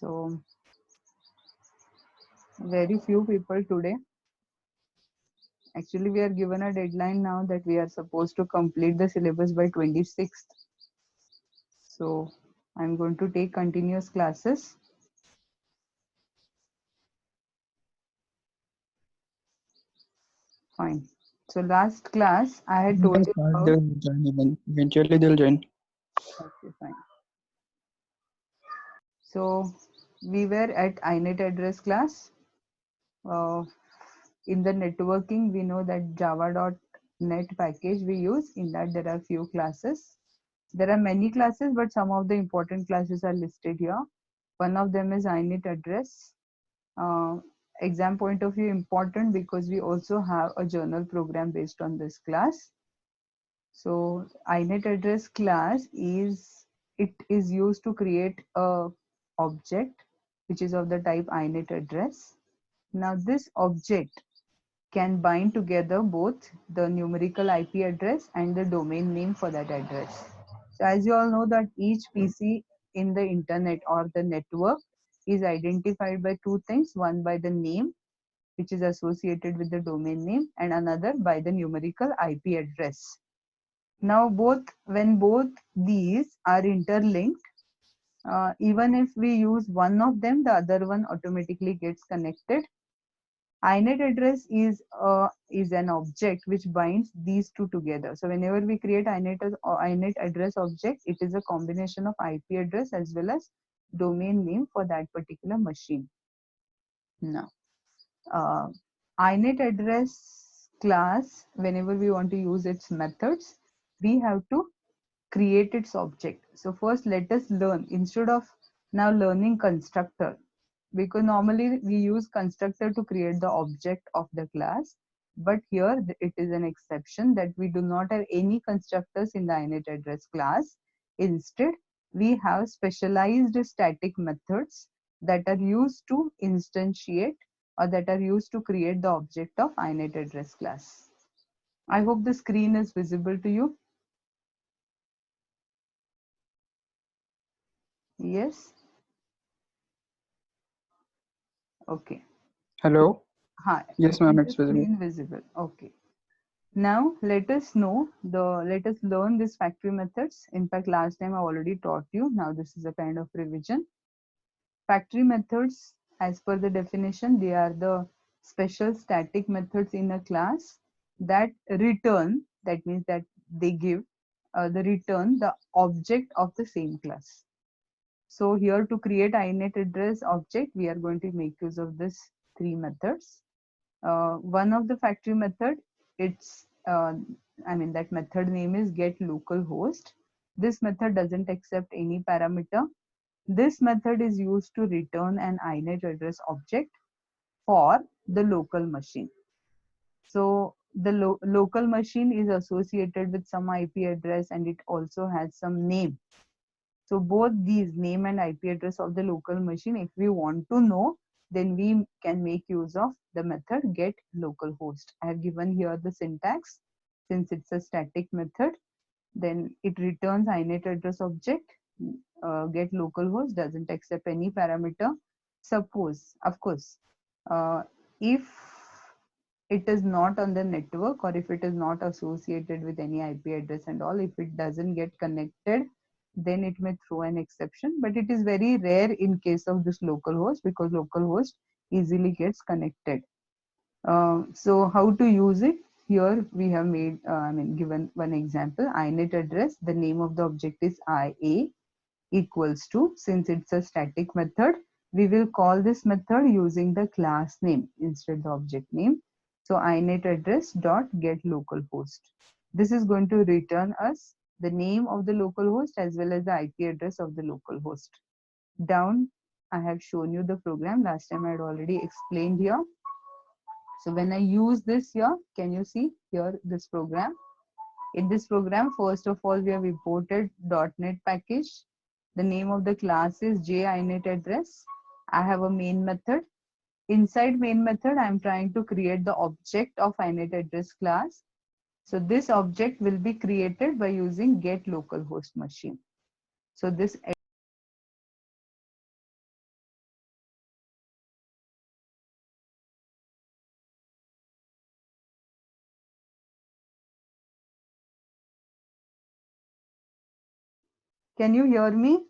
So very few people today. Actually, we are given a deadline now that we are supposed to complete the syllabus by 26th. So I'm going to take continuous classes. Fine. So last class I had You can told you start about. the join. Eventually, they'll join. Okay, fine. So we were at INET address class. In the networking, we know that java.net package we use. In that, there are few classes. There are many classes, but some of the important classes are listed here. One of them is INET address. Uh, Exam point of view important because we also have a journal program based on this class. So INET address class is used to create a object which is of the type INET address. Now this object can bind together both the numerical IP address and the domain name for that address. So as you all know that each PC in the internet or the network is identified by two things, one by the name which is associated with the domain name and another by the numerical IP address. Now when both these are interlinked, even if we use one of them, the other one automatically gets connected. INET address is an object which binds these two together. So whenever we create INET address object, it is a combination of IP address as well as domain name for that particular machine. Now, uh, INET address class, whenever we want to use its methods, we have to create its object. So first let us learn, instead of now learning constructor, because normally we use constructor to create the object of the class, but here it is an exception that we do not have any constructors in the INET address class. Instead, we have specialized static methods that are used to instantiate or that are used to create the object of INET address class. I hope the screen is visible to you. Yes. Okay. Hello? Hi. Yes, Is ma'am, the it's visible. screen visible? Okay. Now let us learn these factory methods. In fact, last time I already taught you. Now this is a kind of revision. Factory methods, as per the definition, they are the special static methods in a class that return, that means that they give the object of the same class. So here to create INET address object, we are going to make use of this three methods. One of the factory method, it's that method name is get localhost. This method doesn't accept any parameter. This method is used to return an INET address object for the local machine. So the local machine is associated with some IP address and it also has some name. So both these name and IP address of the local machine, if we want to know, then we can make use of the method get localhost. I have given here the syntax. Since it's a static method, then it returns INET address object. Get localhost doesn't accept any parameter. Suppose, of course, if it is not on the network or if it is not associated with any IP address and all, if it doesn't get connected, then it may throw an exception, but it is very rare in case of this localhost because localhost easily gets connected. So how to use it? Here we have made, given one example, INET address, the name of the object is IA equals to, since it's a static method, we will call this method using the class name instead the object name. So INET address dot get localhost. This is going to return us the name of the localhost as well as the IP address of the localhost. Down, I have shown you the program. Last time I had already explained here. So when I use this here, can you see here this program? In this program, first of all, we have imported .NET package. The name of the class is JINET address. I have a main method. Inside main method, I am trying to create the object of INET address class. So this object will be created by using get localhost machine. So this Can you hear me?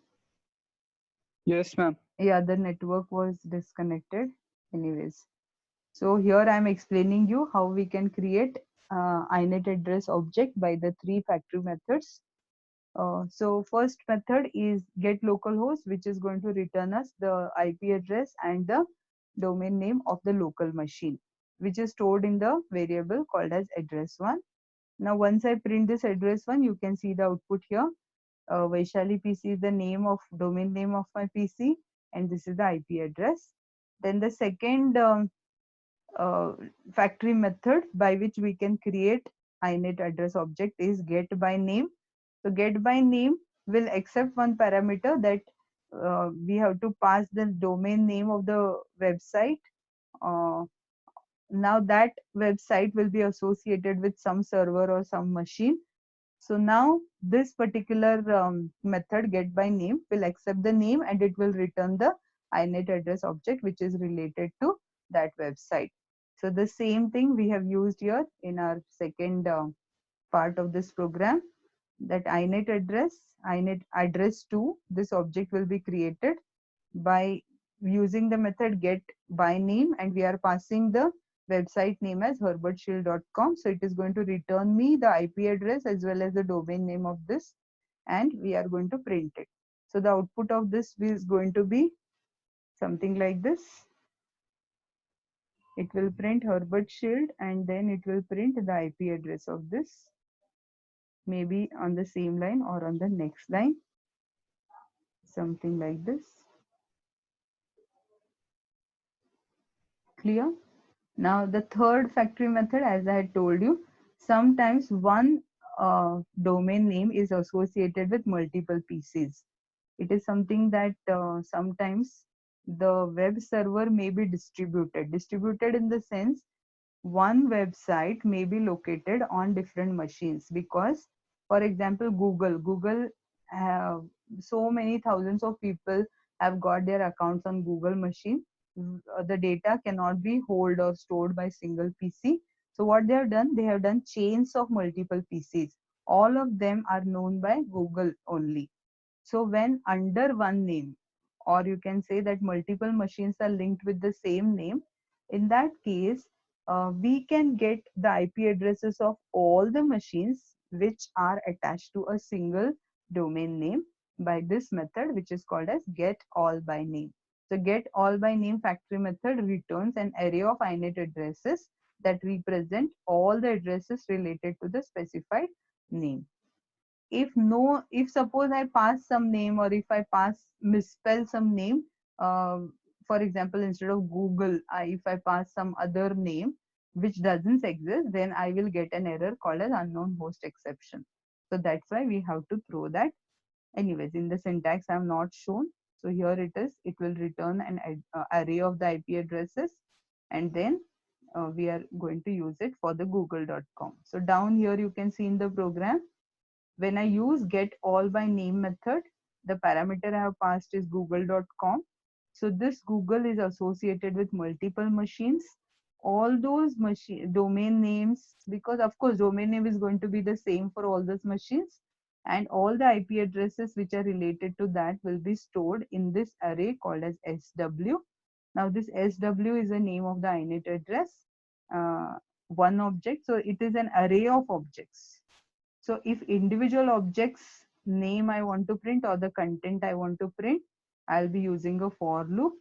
Yes, ma'am. Yeah, the network was disconnected. Anyways, so here I'm explaining you how we can create inet address object by the three factory methods. So first method is get localhost, which is going to return us the IP address and the domain name of the local machine, which is stored in the variable called as address one. Now, once I print this address one, you can see the output here. Vaishali PC is the name of domain name of my PC, and this is the IP address. Then the second uh, factory method by which we can create inet address object is get by name. So get by name will accept one parameter that we have to pass the domain name of the website. Uh, Now that website will be associated with some server or some machine. So now this particular method get by name will accept the name and it will return the inet address object which is related to that website. So the same thing we have used here in our second part of this program, that inet address 2, this object will be created by using the method get by name, and we are passing the website name as herbertshield.com. So it is going to return me the IP address as well as the domain name of this, and we are going to print it. So the output of this is going to be something like this. It will print Herbert Shield and then it will print the IP address of this, maybe on the same line or on the next line, something like this. Clear? Now the third factory method, as I had told you, sometimes one domain name is associated with multiple PCs. It is something that sometimes the web server may be distributed. Distributed in the sense one website may be located on different machines because, for example, Google have so many thousands of people have got their accounts on Google machine. The data cannot be held or stored by single PC. So what they have done chains of multiple PCs. All of them are known by Google only. So when under one name, or you can say that multiple machines are linked with the same name, in that case, we can get the IP addresses of all the machines which are attached to a single domain name by this method, which is called as get all by name. So get all by name factory method returns an array of inet addresses that represent all the addresses related to the specified name. If suppose I pass some name, or if I misspell some name, uh, for example, instead of Google, if I pass some other name which doesn't exist, then I will get an error called as unknown host exception. So that's why we have to throw that. Anyways, in the syntax I have not shown. So here it is. It will return an array of the IP addresses, and then we are going to use it for the google.com. So down here you can see in the program, when I use get all by name method, the parameter I have passed is google.com. So this Google is associated with multiple machines. All those machine domain names, because of course domain name is going to be the same for all those machines, and all the IP addresses which are related to that will be stored in this array called as SW. Now this SW is the name of the inet address, one object. So it is an array of objects. So if individual objects name I want to print or the content I want to print, I'll be using a for loop.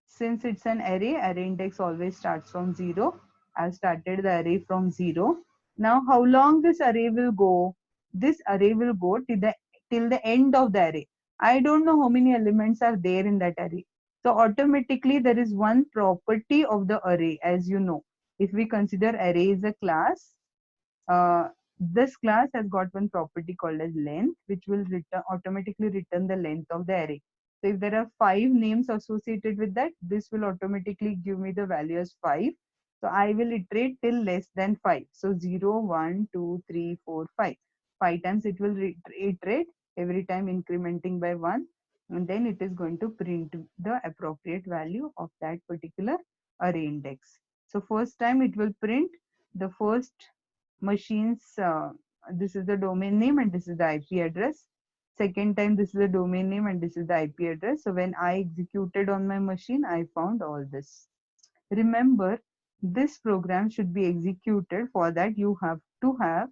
Since it's an array index always starts from 0. I've started the array from 0. Now how long this array will go? This array will go till the end of the array. I don't know how many elements are there in that array. So automatically there is one property of the array, as you know. If we consider array is a class, uh, this class has got one property called as length, which will automatically return the length of the array. So if there are 5 names associated with that, this will automatically give me the value as 5. So I will iterate till less than 5. So 0, 1, 2, 3, 4, 5. 5 times it will iterate, every time incrementing by 1. And then it is going to print the appropriate value of that particular array index. So first time it will print the first machines, this is the domain name and this is the IP address. Second time, this is the domain name and this is the IP address. So when I executed on my machine, I found all this. Remember, this program should be executed. For that you have to have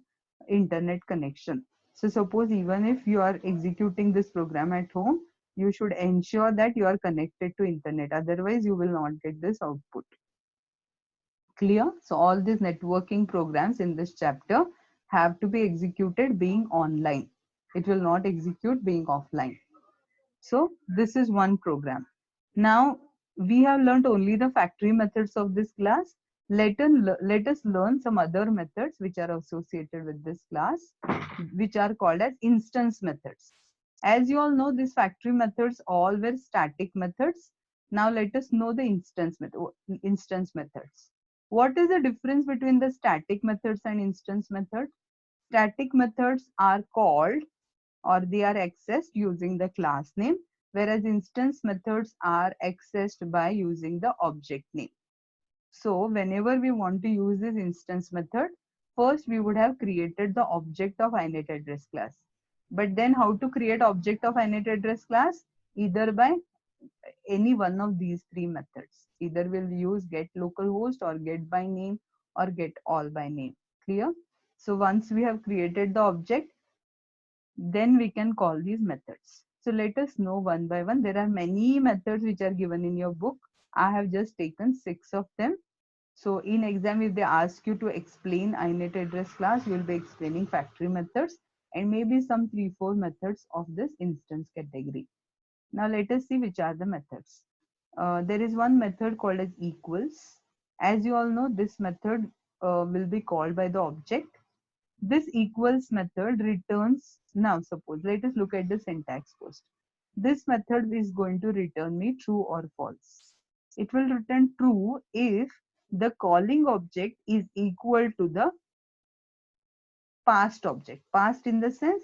internet connection. So suppose even if you are executing this program at home, you should ensure that you are connected to internet. Otherwise, you will not get this output. Clear? So all these networking programs in this chapter have to be executed being online. It will not execute being offline. So this is one program. Now we have learned only the factory methods of this class. Let us learn some other methods which are associated with this class, which are called as instance methods. As you all know, these factory methods all were static methods. Now let us know the instance methods. What is the difference between the static methods and instance methods? Static methods are called or they are accessed using the class name, whereas instance methods are accessed by using the object name. So whenever we want to use this instance method, first we would have created the object of inet address class. But then how to create object of inet address class? Either by any one of these three methods. Either we'll use get localhost or get by name or get all by name. Clear? So once we have created the object, then we can call these methods. So let us know one by one. There are many methods which are given in your book. I have just taken 6 of them. So in exam, if they ask you to explain inet address class, you will be explaining factory methods and maybe some 3-4 methods of this instance category. Now let us see which are the methods. There is one method called as equals. As you all know, this method will be called by the object. This equals method returns, now suppose, let us look at the syntax first. This method is going to return me true or false. It will return true if the calling object is equal to the past object. Past in the sense,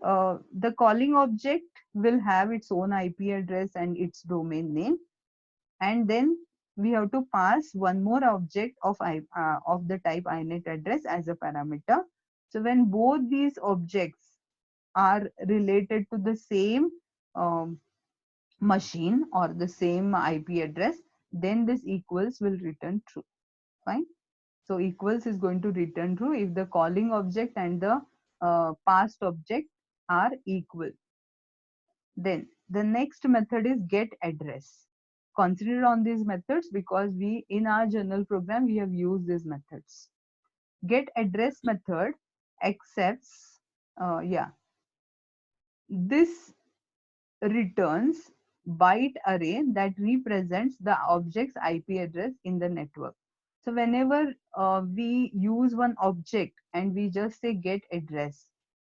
the calling object will have its own IP address and its domain name, and then we have to pass one more object of the type inet address as a parameter. So when both these objects are related to the same um, machine or the same IP address, then this equals will return true. Fine. So equals is going to return true if the calling object and the past object are equal. Then the next method is get address. Consider on these methods because we in our journal program we have used these methods. Get address method accepts this returns byte array that represents the object's IP address in the network. So whenever we use one object and we just say get address,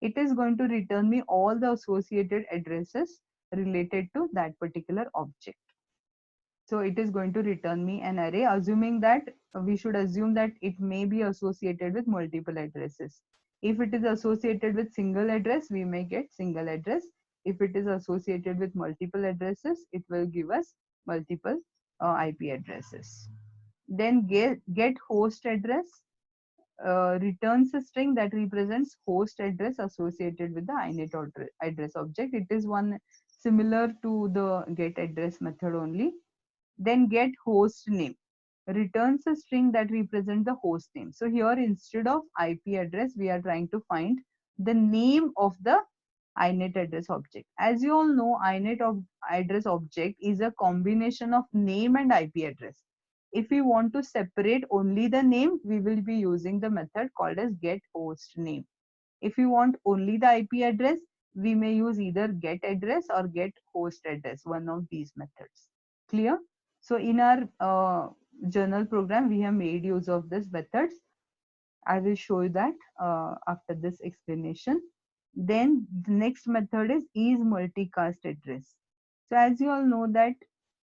it is going to return me all the associated addresses related to that particular object. So it is going to return me an array, assuming that we should assume that it may be associated with multiple addresses. If it is associated with single address, we may get single address. If it is associated with multiple addresses, it will give us multiple IP addresses. Then get host address returns a string that represents host address associated with the inet address object. It is one similar to the get address method only. Then get host name returns a string that represents the host name. So here instead of IP address, we are trying to find the name of the inet address object. As you all know, inet address object is a combination of name and IP address. If we want to separate only the name, we will be using the method called as get host name. If we want only the IP address, we may use either get address or get host address, one of these methods. Clear? So in our journal program, we have made use of these methods. I will show you that after this explanation. Then the next method is multicast address. So as you all know that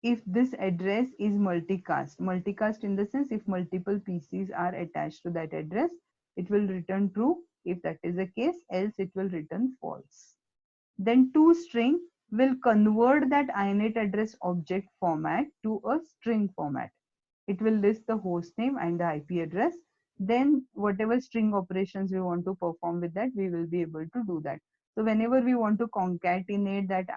if this address is multicast in the sense if multiple PCs are attached to that address, it will return true if that is the case, else it will return false. Then toString will convert that inet address object format to a string format. It will list the host name and the IP address. Then whatever string operations we want to perform with that, we will be able to do that. So whenever we want to concatenate that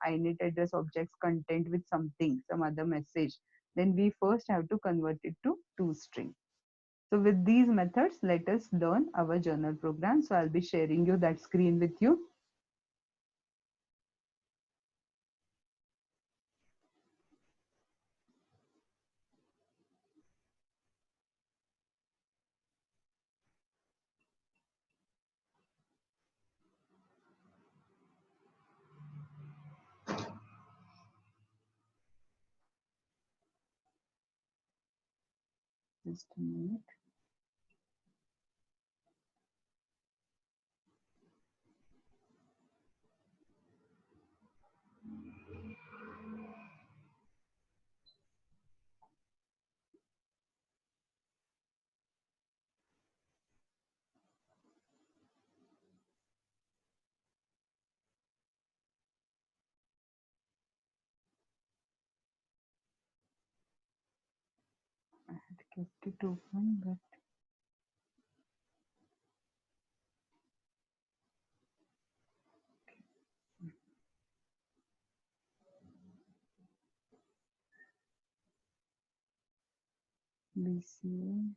init address object's content with something, some other message, then we first have to convert it to toString. So with these methods, let us learn our journal program. So I'll be sharing you that screen with you. Just a minute. I had kept it open, but BCA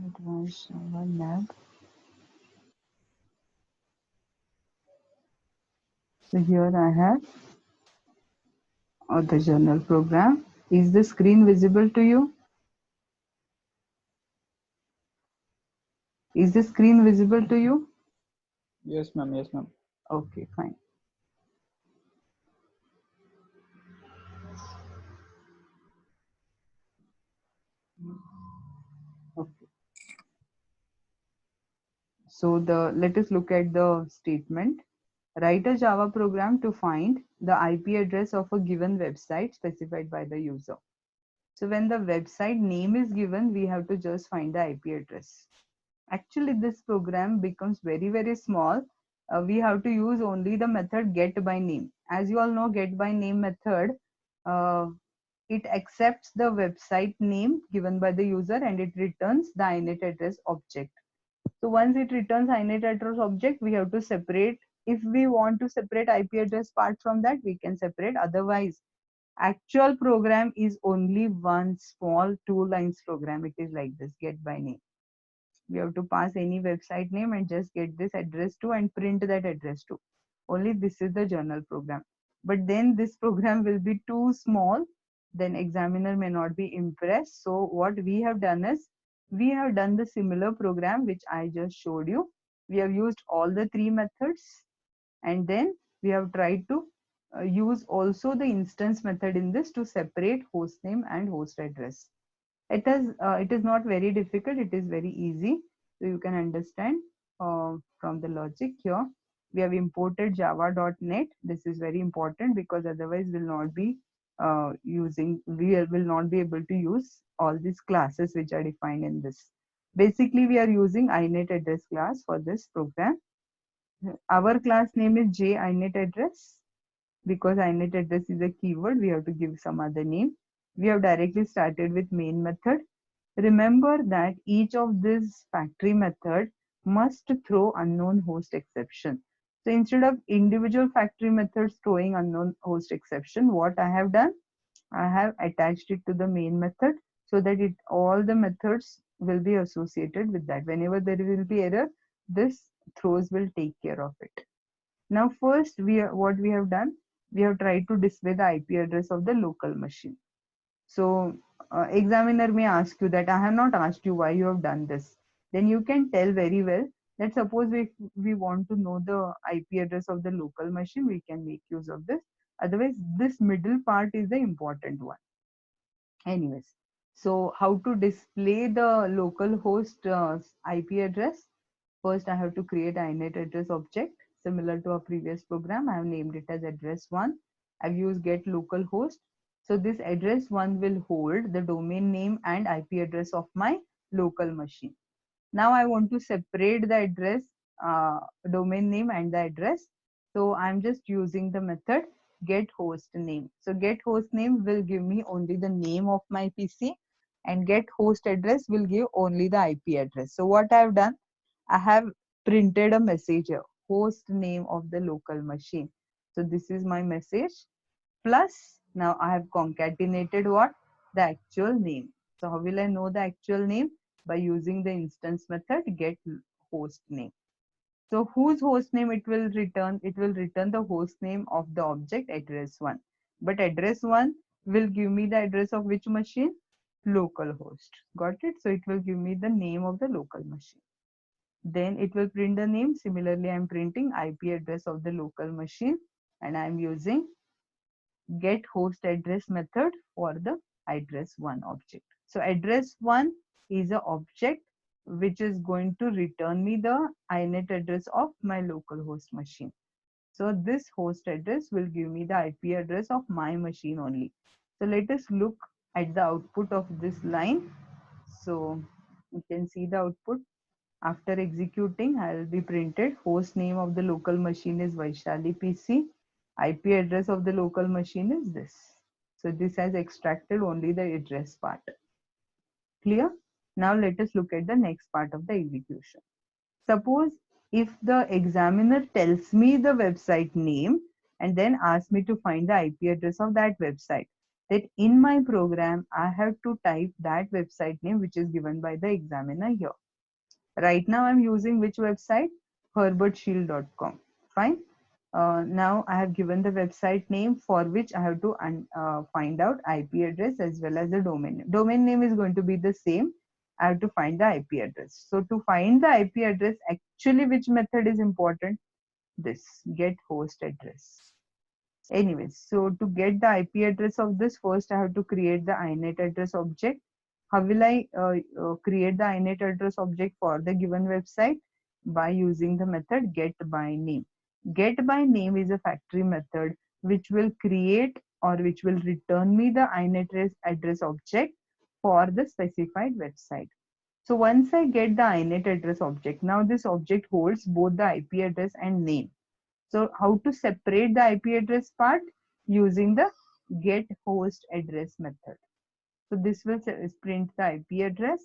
Advanced Java Lab. So here I have the journal program. Is the screen visible to you? Is the screen visible to you? Yes, ma'am. Yes, ma'am. Okay, fine. Okay. So let us look at the statement. Write a Java program to find the IP address of a given website specified by the user. So when the website name is given, we have to just find the IP address. Actually, this program becomes very, very small. We have to use only the method get by name. As you all know, get by name method, uh, it accepts the website name given by the user and it returns the init address object. So once it returns init address object, we have to separate. If we want to separate IP address part from that, we can separate. Otherwise, actual program is only one small 2 lines program. It is like this, get by name. We have to pass any website name and just get this address to and print that address to. Only this is the journal program. But then this program will be too small, then examiner may not be impressed. So what we have done is, we have done the similar program which I just showed you. We have used all the 3 methods and then we have tried to use also the instance method in this to separate host name and host address. It is not very difficult, it is very easy. So you can understand from the logic here. We have imported java.net. This is very important because otherwise we'll not be will not be able to use all these classes which are defined in this. Basically, we are using init address class for this program. Our class name is jinetaddress. Because init address is a keyword, we have to give some other name. We have directly started with main method. Remember that each of this factory method must throw unknown host exception. So instead of individual factory methods throwing unknown host exception, what I have done, I have attached it to the main method so that all the methods will be associated with that. Whenever there will be error, this throws will take care of it. Now first, what we have done, we have tried to display the IP address of the local machine. So examiner may ask you that I have not asked you why you have done this. Then you can tell very well that suppose we want to know the IP address of the local machine, we can make use of this. Otherwise, this middle part is the important one. Anyways, so how to display the local host IP address? First, I have to create an init address object similar to a previous program. I have named it as address1. I've used get localhost. So this address1 will hold the domain name and IP address of my local machine. Now I want to separate the address, domain name and the address. So I'm just using the method get host name. So get host name will give me only the name of my PC and get host address will give only the IP address. So what I've done, I have printed a message here, host name of the local machine. So this is my message. Plus, now I have concatenated what? The actual name. So how will I know the actual name? By using the instance method get host name. So whose host name it will return? It will return the host name of the object address1. But address1 will give me the address of which machine? Localhost. Got it? So it will give me the name of the local machine. Then it will print the name. Similarly, I'm printing IP address of the local machine, and I'm using get host address method for the address1 object. So address1 is an object which is going to return me the INET address of my local host machine. So this host address will give me the IP address of my machine only. So let us look at the output of this line. So you can see the output. After executing, I will be printed. Host name of the local machine is Vaishali PC. IP address of the local machine is this. So this has extracted only the address part. Clear? Now let us look at the next part of the execution. Suppose if the examiner tells me the website name and then asks me to find the IP address of that website, that in my program I have to type that website name which is given by the examiner here. Right now I'm using which website? herbertshield.com. Fine. Now I have given the website name for which I have to find out IP address as well as the domain name. Domain name is going to be the same. I have to find the IP address. So to find the IP address, actually which method is important? This get host address. Anyways, so to get the IP address of this, first I have to create the INET address object. How will I create the INET address object for the given website? By using the method get by name. Get by name is a factory method which will create or which will return me the INET address object for the specified website. So once I get the INET address object, now this object holds both the IP address and name. So how to separate the IP address part? Using the get host address method. So this will print the IP address.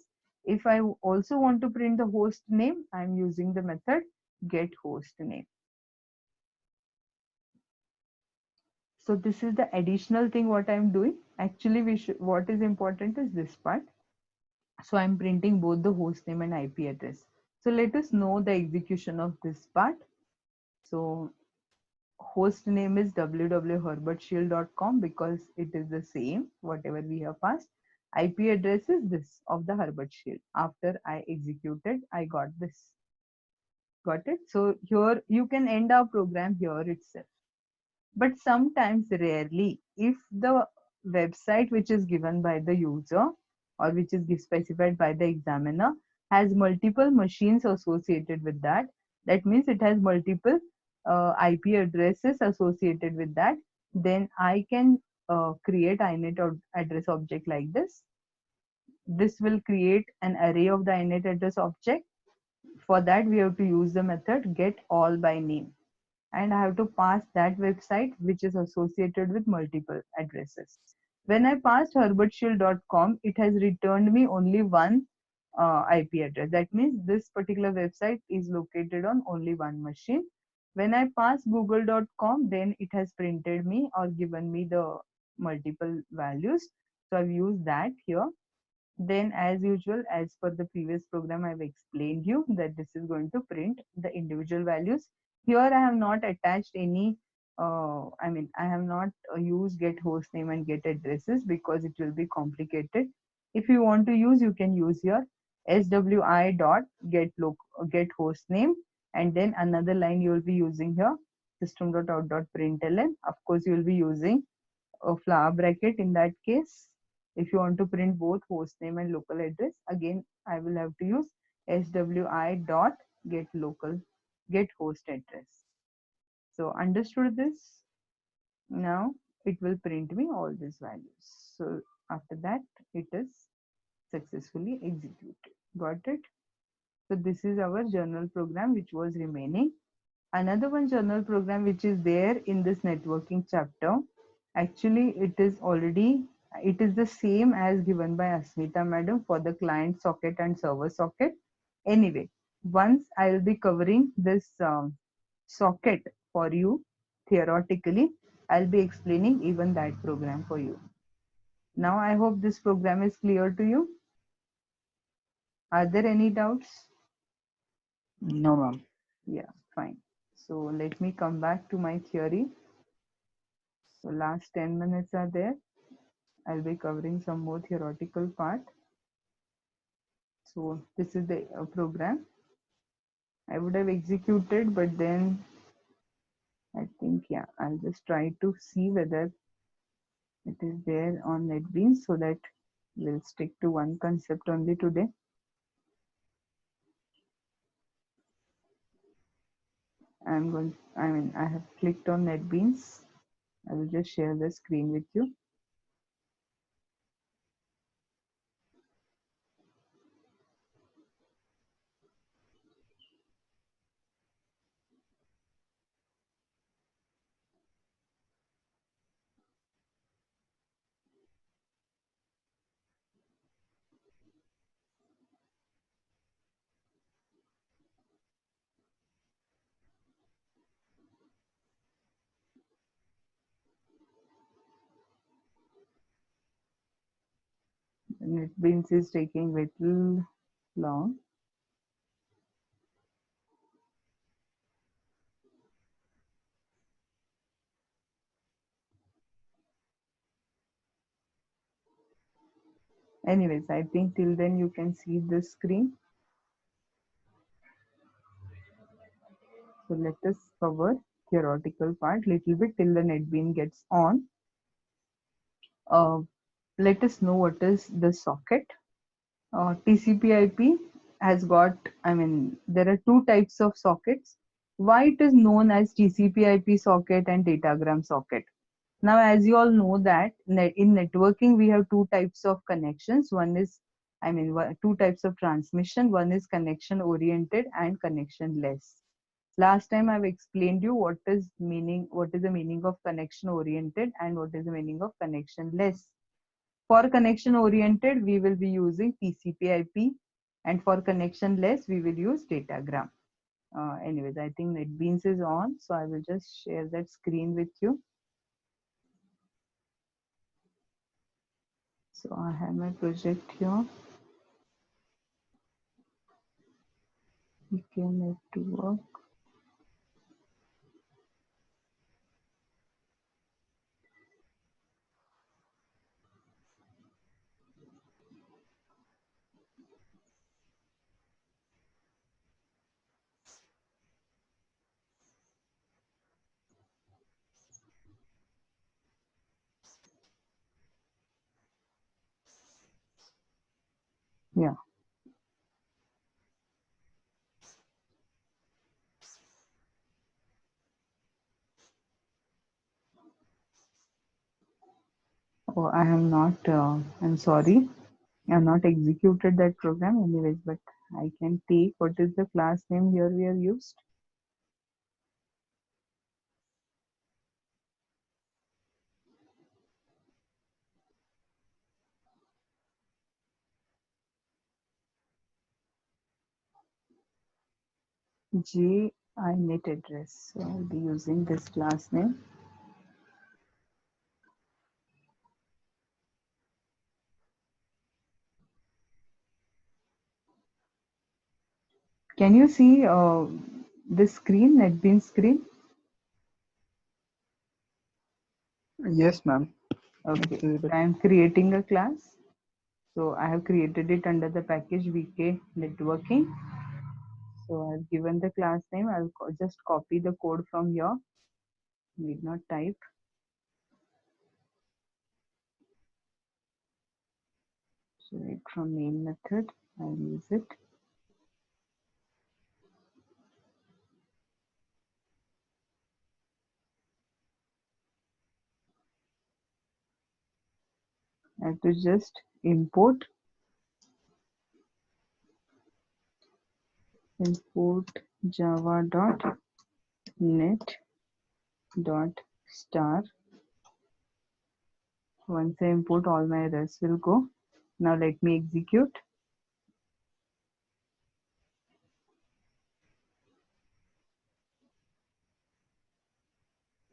If I also want to print the host name, I'm using the method get host name. So this is the additional thing what I'm doing. Actually, what is important is this part. So I'm printing both the host name and IP address. So let us know the execution of this part. So host name is www.herbertshield.com because it is the same whatever we have passed. IP address is this of the Herbert Shield. After I executed, I got this. Got it? So here you can end our program here itself. But sometimes, rarely, if the website which is given by the user or which is specified by the examiner has multiple machines associated with that, that means it has multiple IP addresses associated with that, then I can create INET address object like this. This will create an array of the INET address object. For that, we have to use the method get all by name, and I have to pass that website which is associated with multiple addresses. When I passed herbertshield.com, it has returned me only one IP address. That means this particular website is located on only one machine. When I pass google.com, then it has printed me or given me the multiple values. So I've used that here. Then as usual, as per the previous program, I've explained you that this is going to print the individual values. Here I have not attached any, I have not used get host name and get addresses because it will be complicated. If you want to use, you can use your swi dot get host name, and then another line you will be using here system.out.println. Of course, you will be using a flower bracket in that case. If you want to print both host name and local address, again I will have to use swi dot get host address. So understood this? Now it will print me all these values. So after that it is successfully executed. Got it? So this is our journal program which was remaining. Another one journal program which is there in this networking chapter, actually it is the same as given by Asmita madam for the client socket and server socket. Anyway, Once I'll be covering this socket for you theoretically, I'll be explaining even that program for you. Now I hope this program is clear to you. Are there any doubts? No, ma'am. Yeah, fine. So let me come back to my theory. So last 10 minutes are there. I'll be covering some more theoretical part. So this is the program. I would have executed, but then I think, yeah, I'll just try to see whether it is there on NetBeans so that we'll stick to one concept only today. I have clicked on NetBeans. I will just share the screen with you. NetBeans is taking little long. Anyways, I think till then you can see the screen. So let us cover theoretical part little bit till the NetBeans gets on. Let us know what is the socket. TCP/IP has got, there are two types of sockets. Why it is known as TCP/IP socket and datagram socket? Now, as you all know that in networking, we have two types of connections. One is, two types of transmission. One is connection oriented and connection less. Last time I've explained you what is the meaning of connection oriented and what is the meaning of connection less. For connection oriented, we will be using TCP/IP, and for connection less, we will use datagram. Anyways, I think NetBeans is on, so I will just share that screen with you. So I have my project here. Okay, network. Yeah. Oh, I have not, I'm sorry. I have not executed that program anyways, but I can take what is the class name here we have used. JINet address. So I'll be using this class name. Can you see this screen, NetBeans screen? Yes, ma'am. Okay, It's visible. I am creating a class. So I have created it under the package VK networking. So I've given the class name. I'll just copy the code from here. Need not type. So right from main method, I'll use it. I have to just import java.net.star. Once I import, all my errors will go. Now let me execute.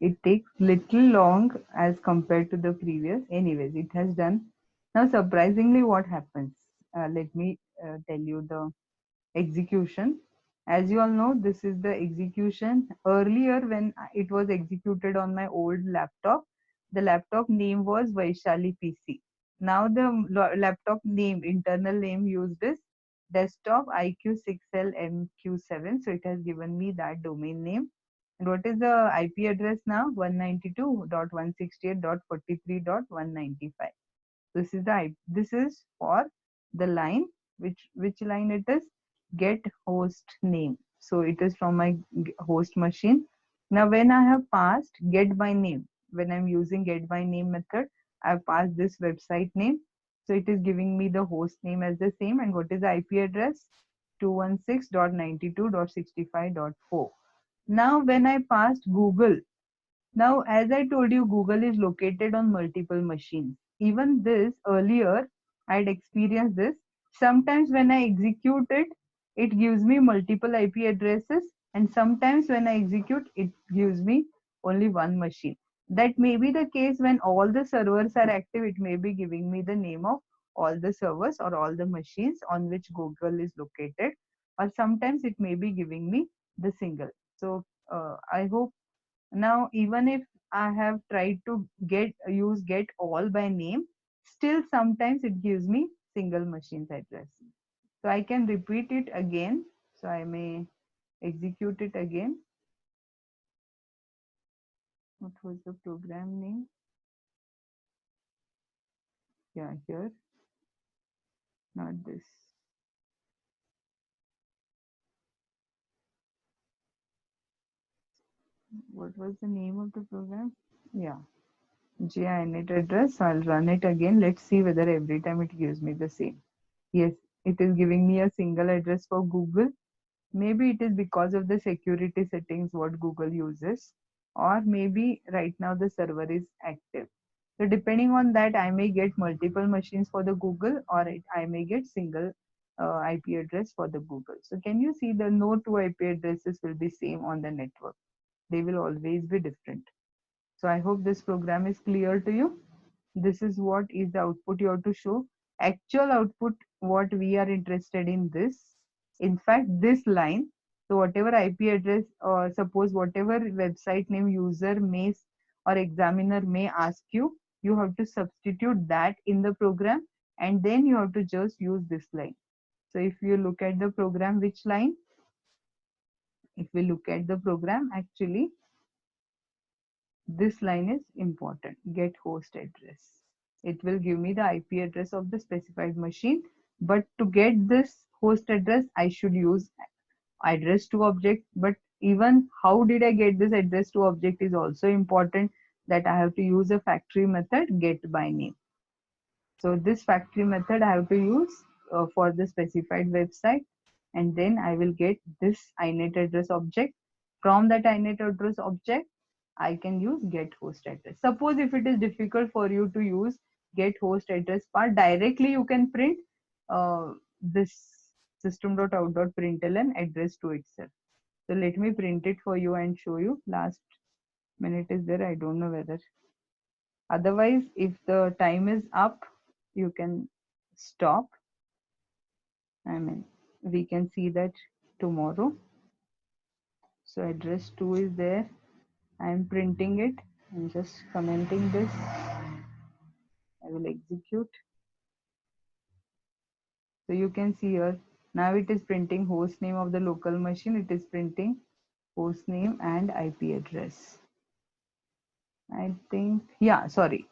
It takes little long as compared to the previous. Anyways, it has done. Now, surprisingly, what happens? Let me tell you the execution. As you all know, this is the execution. Earlier, when it was executed on my old laptop, the laptop name was Vaishali PC. Now the laptop name, internal name used is desktop IQ6LMQ7. So it has given me that domain name. And what is the IP address now? 192.168.43.195. This is for the line, which line it is? Get host name. So it is from my host machine. Now when I have passed get by name, when I'm using get by name method, I've passed this website name. So it is giving me the host name as the same. And what is the IP address? 216.92.65.4. Now when I passed Google, now, as I told you, Google is located on multiple machines. Even this earlier, I'd experienced this. Sometimes when I execute it, it gives me multiple IP addresses, and sometimes when I execute, it gives me only one machine. That may be the case when all the servers are active, it may be giving me the name of all the servers or all the machines on which Google is located, or sometimes it may be giving me the single. So, I hope now, even if I have tried to use get all by name, still sometimes it gives me single machine's address. So I can repeat it again. So I may execute it again. What was the program name? Yeah, here, not this. What was the name of the program? Yeah, GINet address. So I'll run it again. Let's see whether every time it gives me the same. Yes, it is giving me a single address for Google. Maybe it is because of the security settings what Google uses, or maybe right now the server is active. So depending on that, I may get multiple machines for the Google, or I may get single IP address for the Google. So can you see the no two IP addresses will be same on the network? They will always be different. So I hope this program is clear to you. This is what is the output you have to show. Actual output, what we are interested in this. In fact, this line. So whatever IP address or suppose whatever website name user may or examiner may ask you, you have to substitute that in the program and then you have to just use this line. So if you look at the program, which line? If we look at the program, actually, this line is important. Get host address. It will give me the IP address of the specified machine. But to get this host address, I should use address to object. But even how did I get this address to object is also important, that I have to use a factory method get by name. So this factory method I have to use for the specified website, and then I will get this inet address object. From that inet address object, I can use get host address. Suppose if it is difficult for you to use get host address part directly, you can print this system.out.println address to itself. So let me print it for you and show you. Last minute is there. I don't know whether. Otherwise, if the time is up, you can stop. I mean, we can see that tomorrow. So address 2 is there. I am printing it. I'm just commenting this. I will execute. So you can see here, now it is printing host name of the local machine. It is printing host name and IP address. I think, yeah, sorry.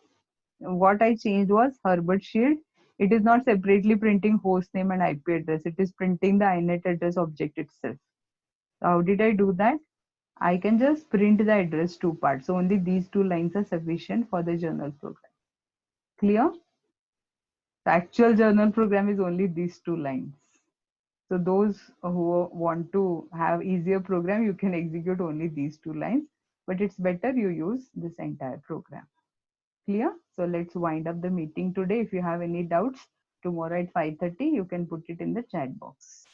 What I changed was Herbert Shield. It is not separately printing host name and IP address. It is printing the inet address object itself. So how did I do that? I can just print the address to parts. So only these two lines are sufficient for the journal program. Clear? The actual journal program is only these two lines. So those who want to have easier program, you can execute only these two lines, but it's better you use this entire program. Clear? So let's wind up the meeting today. If you have any doubts, tomorrow at 5:30, you can put it in the chat box.